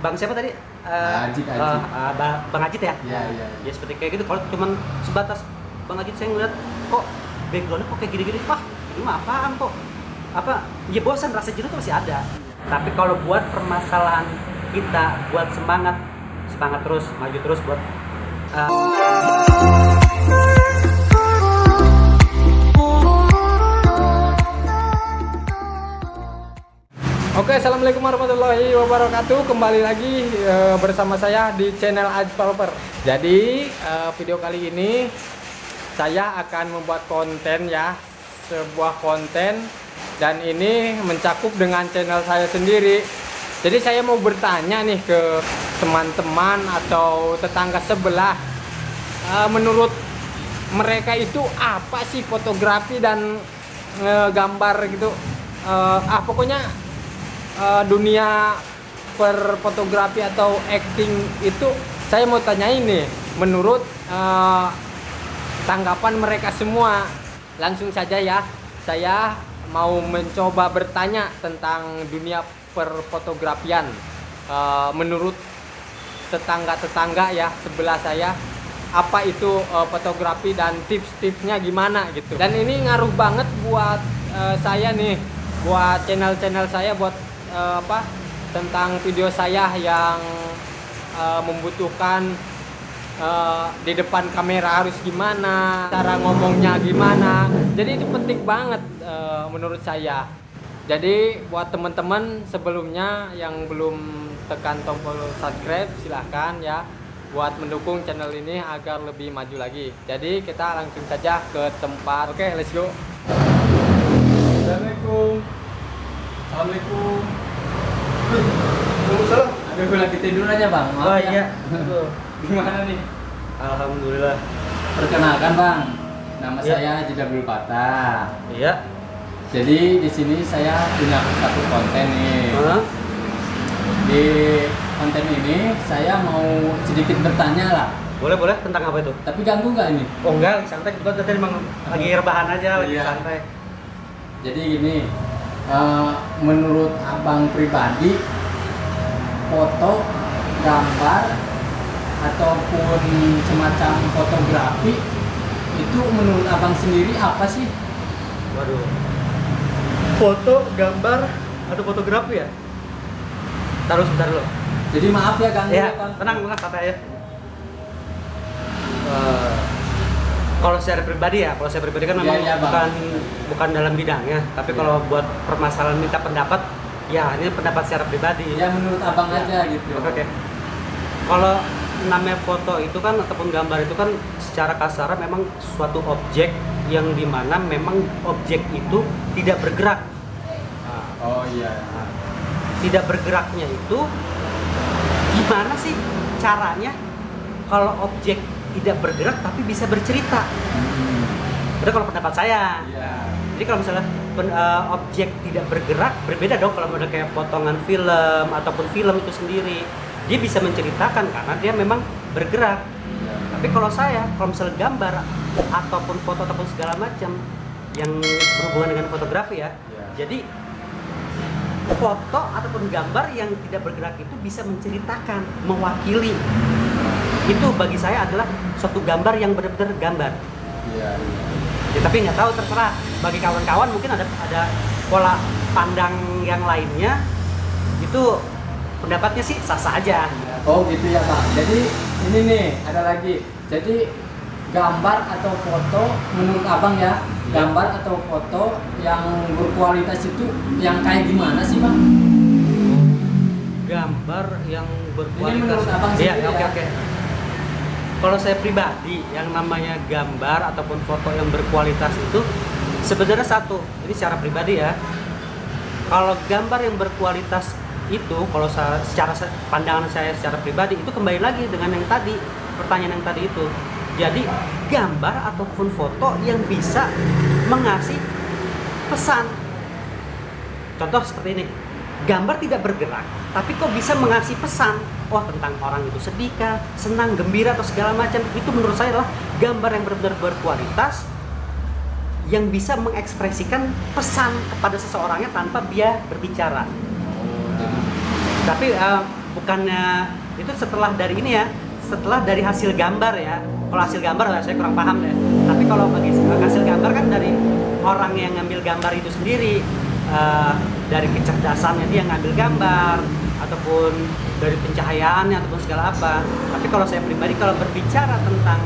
Bang siapa tadi? Ajit. Bang Ajit ya? Iya. Ya seperti kayak gitu. Kalau cuman sebatas Bang Ajit saya ngeliat kok backgroundnya kok kayak gini-gini, wah ini mah apaan kok? Apa? Ya bosan, rasa jenuh tuh masih ada. Tapi kalau buat permasalahan kita, buat semangat terus, maju terus buat Oke, assalamualaikum warahmatullahi wabarakatuh. Kembali lagi bersama saya di channel Ajit Developer. Jadi video kali ini saya akan membuat konten ya, sebuah konten, dan ini mencakup dengan channel saya sendiri. Jadi saya mau bertanya nih ke teman-teman atau tetangga sebelah, menurut mereka itu apa sih fotografi dan gambar gitu? Pokoknya dunia perfotografi atau acting itu saya mau tanyain nih, menurut tanggapan mereka semua. Langsung saja ya, saya mau mencoba bertanya tentang dunia perfotografian. Menurut tetangga-tetangga ya sebelah saya, apa itu fotografi dan tips-tipsnya gimana gitu. Dan ini ngaruh banget buat saya nih, buat channel saya, buat tentang video saya yang membutuhkan di depan kamera harus gimana, cara ngomongnya gimana. Jadi itu penting banget menurut saya. Jadi buat teman-teman sebelumnya yang belum tekan tombol subscribe, silahkan ya buat mendukung channel ini agar lebih maju lagi. Jadi kita langsung saja ke tempat. Oke, let's go. Assalamualaikum. Waalaikumsalam. Aduh, lagi tidur aja bang. Maaf Oh ya. iya. Gimana nih? Alhamdulillah. Perkenalkan bang, nama Iya. saya Ajit Developer. Iya. Jadi di sini saya punya satu konten nih. Hah? Di konten ini saya mau sedikit bertanya lah. Boleh tentang apa itu? Tapi ganggu nggak ini? Oh enggak, lagi santai. Gua tadi emang lagi rebahan aja, lagi Iya. santai. Jadi gini, menurut abang pribadi, foto, gambar, ataupun semacam fotografi itu menurut abang sendiri apa sih? Waduh. Foto, gambar, atau fotografi ya? Taruh sebentar dulu. Jadi maaf ya ganggu Ya, ya bang. tenang, santai ya. Kalau secara pribadi ya, kan memang Iya, Bang. bukan dalam bidangnya. Tapi Iya. kalau buat permasalahan minta pendapat, ya ini pendapat secara pribadi. Ya menurut abang Ya. aja gitu. Oke. Kalau namanya foto itu kan ataupun gambar itu kan secara kasar memang suatu objek yang dimana memang objek itu tidak bergerak. Nah, Oh iya. tidak bergeraknya itu gimana sih caranya kalau objek tidak bergerak tapi bisa bercerita? Itu kalau pendapat saya. Iya. Jadi kalau misalnya objek tidak bergerak, berbeda dong kalau model kayak potongan film ataupun film itu sendiri. Dia bisa menceritakan karena dia memang bergerak. Iya. Tapi kalau misalnya gambar ataupun foto ataupun segala macam yang berhubungan dengan fotografi ya. Iya. Jadi foto ataupun gambar yang tidak bergerak itu bisa menceritakan, mewakili. Itu bagi saya adalah suatu gambar yang benar-benar gambar. Iya. Ya, tapi nggak tahu, terserah. Bagi kawan-kawan mungkin ada pola pandang yang lainnya. Itu pendapatnya sih sah-sah aja. Oh gitu ya bang. Jadi ini nih ada lagi. Jadi gambar atau foto menurut abang ya, gambar atau foto yang berkualitas itu yang kayak gimana sih bang? Gambar yang berkualitas. Ini menurut abang Iya, sendiri oke ya. oke. Kalau saya pribadi, yang namanya gambar ataupun foto yang berkualitas itu sebenarnya satu. Ini secara pribadi ya. Kalau gambar yang berkualitas itu, kalau secara pandangan saya secara pribadi itu kembali lagi dengan yang tadi, pertanyaan yang tadi itu. Jadi gambar ataupun foto yang bisa mengasih pesan. Contoh seperti ini. Gambar tidak bergerak, tapi kok bisa mengasih pesan, oh tentang orang itu sedih kah, senang, gembira atau segala macam. Itu menurut saya adalah gambar yang benar-benar berkualitas, yang bisa mengekspresikan pesan kepada seseorangnya tanpa dia berbicara. Tapi bukannya itu setelah dari ini ya, setelah dari hasil gambar ya. Kalau hasil gambar saya kurang paham deh. Tapi kalau bagi hasil gambar kan dari orang yang ngambil gambar itu sendiri, dari kecerdasannya dia ngambil gambar ataupun dari pencahayaannya ataupun segala apa. Tapi kalau saya pribadi kalau berbicara tentang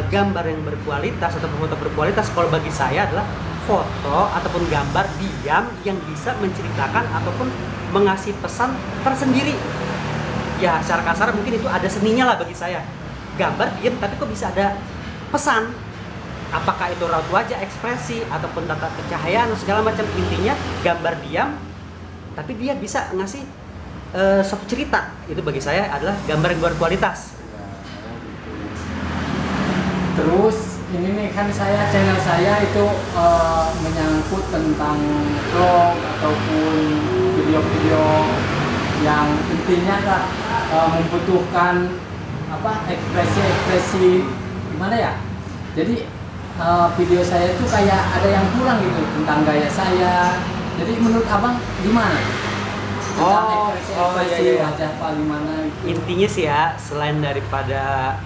gambar yang berkualitas atau foto berkualitas, kalau bagi saya adalah foto ataupun gambar diam yang bisa menceritakan ataupun mengasih pesan tersendiri. Ya secara kasar mungkin itu ada seninya lah bagi saya. Gambar diam tapi kok bisa ada pesan. Apakah itu raut wajah, ekspresi ataupun tata pencahayaan segala macam, intinya gambar diam tapi dia bisa ngasih suatu cerita. Itu bagi saya adalah gambar yang berkualitas. Terus ini nih kan channel saya itu menyangkut tentang vlog ataupun video-video yang intinya kan membutuhkan ekspresi gimana ya. Jadi video saya itu kayak ada yang kurang gitu tentang gaya saya. Jadi menurut abang gimana? Tentang ekspresi iya. wajah Pak gimana gitu. Intinya sih ya, selain daripada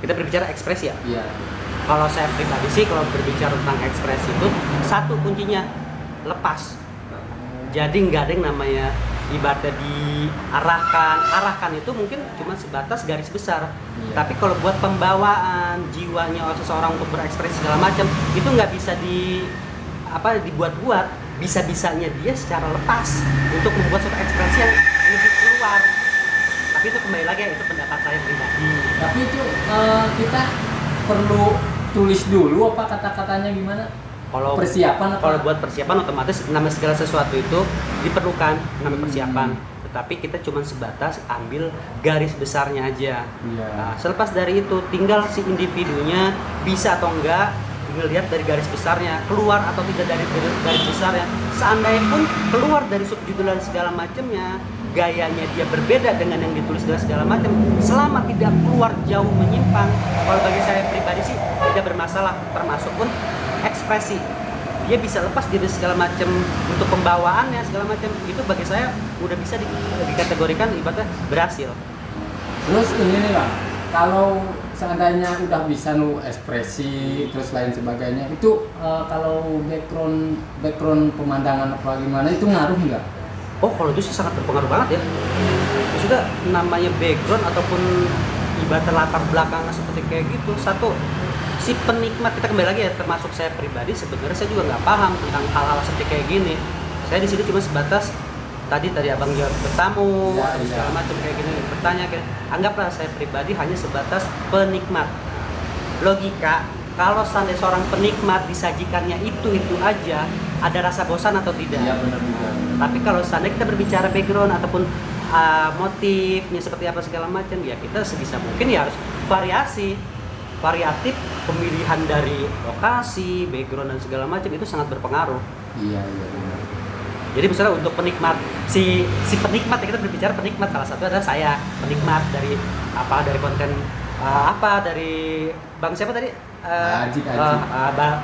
kita berbicara ekspresi ya. Iya. Kalau saya pribadi sih kalau berbicara tentang ekspresi itu satu kuncinya lepas. Jadi nggak ada yang namanya ibaratnya arahkan itu mungkin cuma sebatas garis besar. Iya. Tapi kalau buat pembawaan jiwanya seseorang untuk berekspresi segala macam itu nggak bisa dibuat-buat, bisa-bisanya dia secara lepas untuk membuat suatu ekspresi yang lebih keluar. Tapi itu kembali lagi ya, itu pendapat saya pribadi. Tapi itu kita perlu tulis dulu apa kata-katanya gimana? Kalau Persiapan apa? Kalau buat persiapan otomatis namanya segala sesuatu itu diperlukan namanya persiapan. Tetapi kita cuma sebatas ambil garis besarnya aja. Iya. Nah, selepas dari itu tinggal si individunya bisa atau enggak, tinggal lihat dari garis besarnya keluar atau tidak dari garis besarnya. Seandainya pun keluar dari subjudul dan segala macamnya, gayanya dia berbeda dengan yang ditulis dan segala macam, selama tidak keluar jauh menyimpang, kalau bagi saya pribadi sih tidak bermasalah. Termasuk pun ekspresi, dia bisa lepas dari segala macam untuk pembawaannya segala macam, itu bagi saya udah bisa dikategorikan ibaratnya berhasil. Terus ini nih Bang, kalau seandainya udah bisa ekspresi terus lain sebagainya, itu kalau background pemandangan apa gimana itu ngaruh nggak? Oh, kalau itu sih sangat berpengaruh banget ya. Juga namanya background ataupun ibarat latar belakangnya seperti kayak gitu. Satu, si penikmat, kita kembali lagi ya, termasuk saya pribadi sebenarnya saya juga nggak paham tentang hal-hal seperti kayak gini. Saya di sini cuma sebatas tadi abang jawab bertamu atau segala macam kayak gini, bertanya kayak, anggaplah saya pribadi hanya sebatas penikmat. Logika, kalau seandainya seorang penikmat disajikannya itu aja, ada rasa bosan atau tidak? Iya benar. Tapi kalau seandainya kita berbicara background ataupun motifnya seperti apa segala macam, ya kita sebisa mungkin ya harus variatif pemilihan dari lokasi, background dan segala macam itu sangat berpengaruh. Iya benar. Jadi misalnya untuk penikmat si penikmat ya, kita berbicara penikmat, salah satu adalah saya penikmat dari konten dari Bang siapa tadi? Ajit.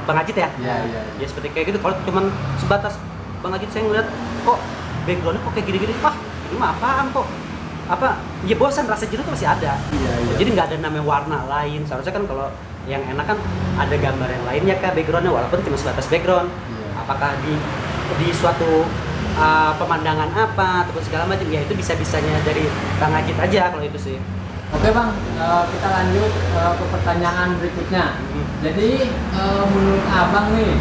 Bang Ajit ya? Iya. Ya seperti kayak gitu. Kalau cuman sebatas Bang Ajit saya ngeliat kok backgroundnya kok kayak gini-gini, wah ini mah apaan kok? Ya bosan, rasa jenuh tuh masih ada. Iya. Jadi nggak ada namanya warna lain. Seharusnya kan kalau yang enak kan ada gambar yang lainnya kah backgroundnya, walaupun cuma sebatas background. Iya. Apakah di suatu pemandangan apa ataupun segala macam, ya itu bisa-bisanya dari Bang Ajit aja kalau itu sih. Oke Bang, kita lanjut ke pertanyaan berikutnya. Jadi menurut abang nih,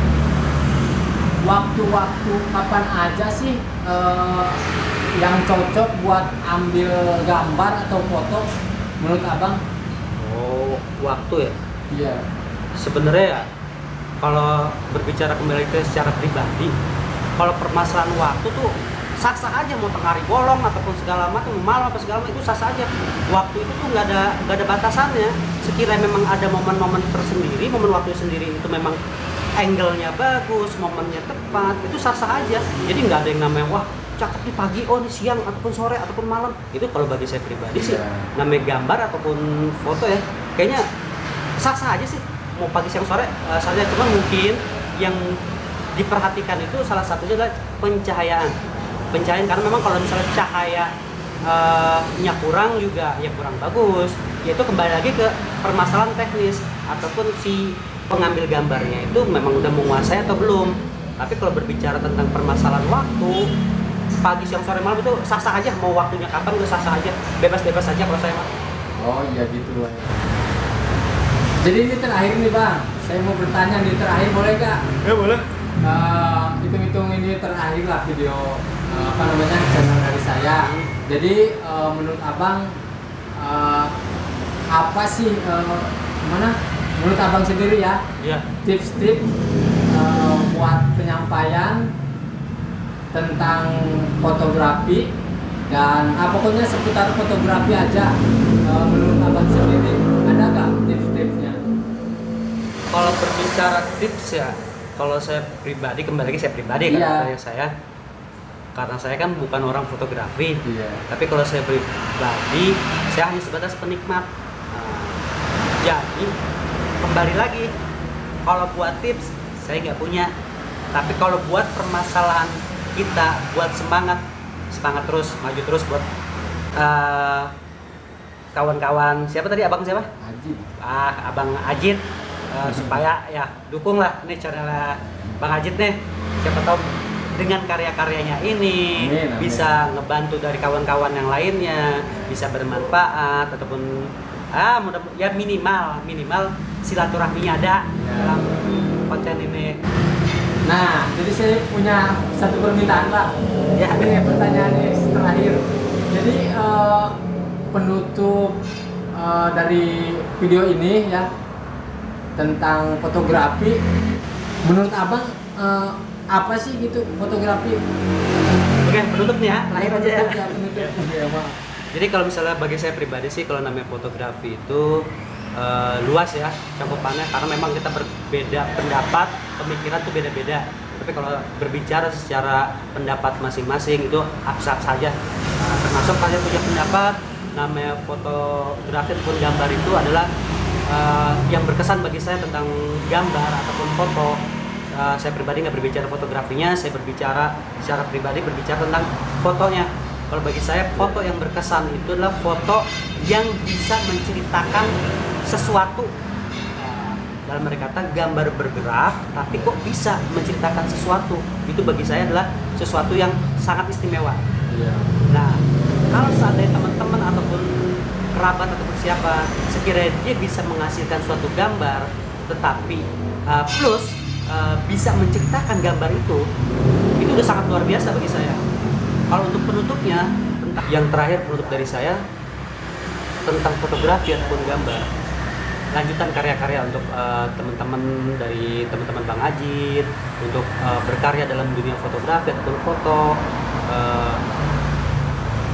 waktu-waktu kapan aja sih yang cocok buat ambil gambar atau foto menurut abang? Oh, waktu ya? Iya. Sebenarnya ya, kalau berbicara kembali ke secara pribadi, kalau permasalahan waktu tuh sah-sah aja, mau tengah hari bolong ataupun segala macam, malam apa segala macam, itu sah-sah aja. Waktu itu tuh nggak ada batasannya. Sekiranya memang ada momen-momen tersendiri, momen waktu sendiri itu memang angle-nya bagus, momennya tepat, itu sah-sah aja. Jadi nggak ada yang namanya wah cakep nih pagi, oh ini siang ataupun sore ataupun malam. Itu kalau bagi saya pribadi sih, namanya gambar ataupun foto ya, kayaknya sah-sah aja sih. Mau pagi siang sore saja, cuma mungkin yang diperhatikan itu salah satunya adalah pencahayaan, karena memang kalau misalnya cahaya nya kurang juga ya kurang bagus. Yaitu kembali lagi ke permasalahan teknis ataupun si pengambil gambarnya itu memang udah menguasai atau belum. Tapi kalau berbicara tentang permasalahan waktu, pagi, siang, sore, malam itu sah-sah aja, mau waktunya kapan udah sah-sah aja, bebas-bebas aja kalau saya mah. Oh iya gitu Bang. Jadi ini terakhir nih Bang, saya mau bertanya nih terakhir, boleh gak? Ya boleh. Hitung-hitung ini terakhir lah video apa namanya channel dari saya. Jadi menurut Abang apa sih mana? Menurut Abang sendiri ya? Iya. Tips-tips buat penyampaian tentang fotografi dan pokoknya seputar fotografi aja. Menurut Abang sendiri ada nggak tips-tipsnya? Kalau berbicara tips ya, kalau saya pribadi, kembali lagi saya pribadi Iya. kan saya karena saya kan bukan orang fotografi. Iya. Tapi kalau saya pribadi, saya hanya sebatas penikmat. Jadi kembali lagi, kalau buat tips saya nggak punya. Tapi kalau buat permasalahan kita, buat semangat terus, maju terus buat kawan-kawan. Siapa tadi abang siapa? Ajit. Abang Ajit. Supaya ya dukunglah nih channelnya Bang Ajit nih. Siapa tahu dengan karya-karyanya ini Amin. bisa ngebantu dari kawan-kawan yang lainnya, bisa bermanfaat ataupun mudah ya minimal silaturahminya ada dalam konten ini. Nah, jadi saya punya satu permintaan Pak. Ya. Ini pertanyaan ini terakhir. Jadi penutup dari video ini ya tentang fotografi. Menurut Abang apa sih gitu fotografi? Oke, penutup nih ya, terakhir aja ya. Penutup. Iya, Pak. Jadi kalau misalnya bagi saya pribadi sih, kalau namanya fotografi itu luas ya cakupannya, karena memang kita berbeda pendapat, pemikiran tuh beda-beda. Tapi kalau berbicara secara pendapat masing-masing itu abstrak saja. Termasuk kalian punya pendapat, namanya fotografi ataupun gambar itu adalah yang berkesan bagi saya tentang gambar ataupun foto. Saya pribadi nggak berbicara fotografinya, saya berbicara secara pribadi berbicara tentang fotonya. Kalau bagi saya foto yang berkesan itu adalah foto yang bisa menceritakan sesuatu. Dalam mereka kata gambar bergerak, tapi kok bisa menceritakan sesuatu. Itu bagi saya adalah sesuatu yang sangat istimewa. Iya. Nah, kalau seandainya teman-teman ataupun kerabat ataupun siapa sekiranya dia bisa menghasilkan suatu gambar, tetapi plus bisa menceritakan gambar itu udah sangat luar biasa bagi saya. Kalau untuk penutupnya, yang terakhir penutup dari saya tentang fotografi ataupun gambar, lanjutan karya-karya untuk teman-teman dari teman-teman Bang Ajit untuk berkarya dalam dunia fotografi ataupun foto.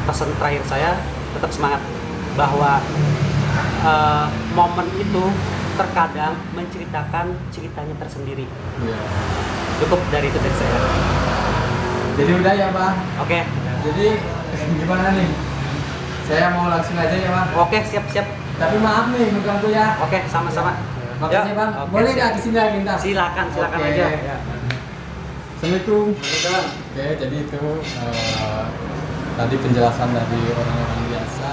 Pesan terakhir saya tetap semangat bahwa momen itu terkadang menceritakan ceritanya tersendiri. Iya. Cukup dari itu dari saya. Jadi udah ya Bang. Oke. Jadi gimana nih? Saya mau langsung aja ya Bang. Oke, siap-siap. Tapi maaf nih mengganggu ya. Oke, sama-sama. Makasih Bang. Oke, Boleh siap. nggak kesini lagi ntar? Silakan Oke. aja. Ya. Assalamualaikum. Oke, jadi itu tadi penjelasan dari orang-orang biasa